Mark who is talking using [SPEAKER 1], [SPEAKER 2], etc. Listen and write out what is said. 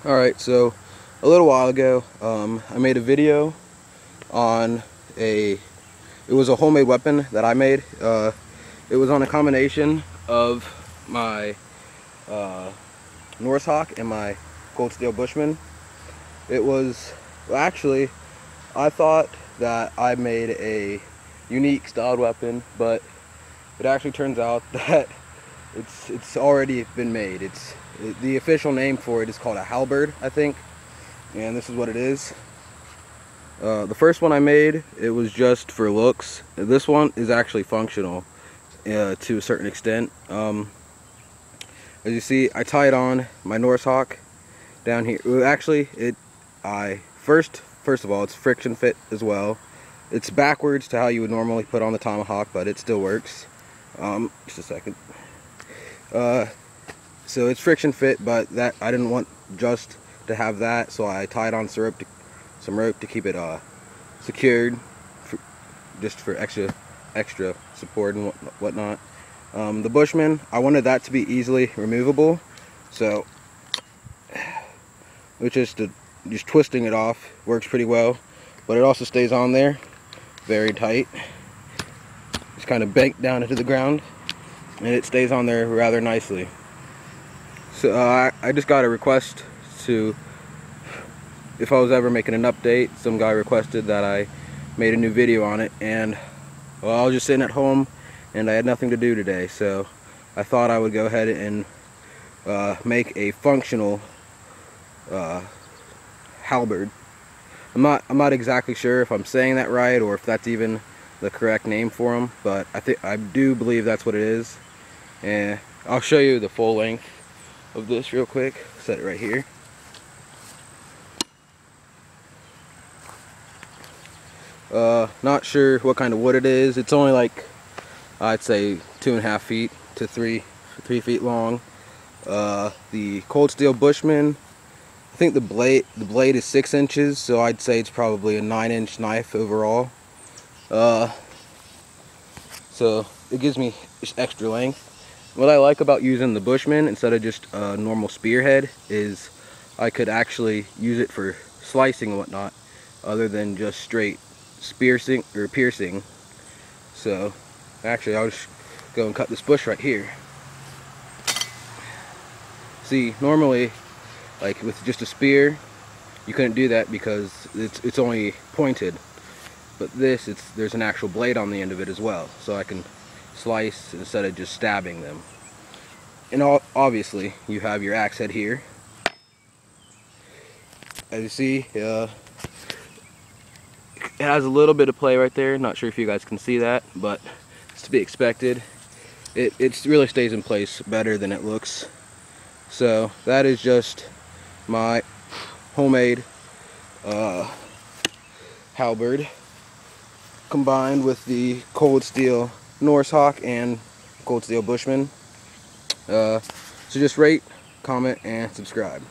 [SPEAKER 1] Alright, so a little while ago, I made a video on it was a homemade weapon that I made. It was on a combination of my Norse Hawk and my Cold Steel Bushman. It was, well, actually, I thought that I made a unique styled weapon, but it actually turns out that it's already been made. The official name for it is called a Halberd, I think, and this is what it is. The first one I made, it was just for looks. This one is actually functional to a certain extent. As you see, I tied on my Norse Hawk down here. Actually, first of all, it's friction fit as well. It's backwards to how you would normally put on the tomahawk, but it still works. Just a second. So it's friction fit, but that I didn't want just to have that, so I tied on some rope to keep it secured, just for extra support and whatnot. The Bushman, I wanted that to be easily removable, so just twisting it off works pretty well, but it also stays on there very tight. It's kind of banked down into the ground, and it stays on there rather nicely. So I just got a request if I was ever making an update. Some guy requested that I made a new video on it, and well, I was just sitting at home and I had nothing to do today, so I thought I would go ahead and make a functional halberd. I'm not exactly sure if I'm saying that right or if that's even the correct name for them, but I do believe that's what it is. And I'll show you the full length of this real quick. Set it right here. Not sure what kind of wood it is. It's only like, I'd say 2.5 feet to 3 feet long. The Cold Steel Bushman, I think the blade is 6 inches, so I'd say it's probably a 9-inch knife overall. So it gives me just extra length. What I like about using the Bushman instead of just a normal spearhead is I could actually use it for slicing and whatnot, other than just straight piercing. So actually, I'll just go and cut this bush right here. See, normally, like with just a spear, you couldn't do that because it's only pointed. But there's an actual blade on the end of it as well, so I can slice instead of just stabbing them. And obviously, you have your axe head here. As you see, it has a little bit of play right there. Not sure if you guys can see that, but it's to be expected. It really stays in place better than it looks. So that is just my homemade halberd, combined with the Cold Steel Norse Hawk and Cold Steel Bushman. So just rate, comment, and subscribe.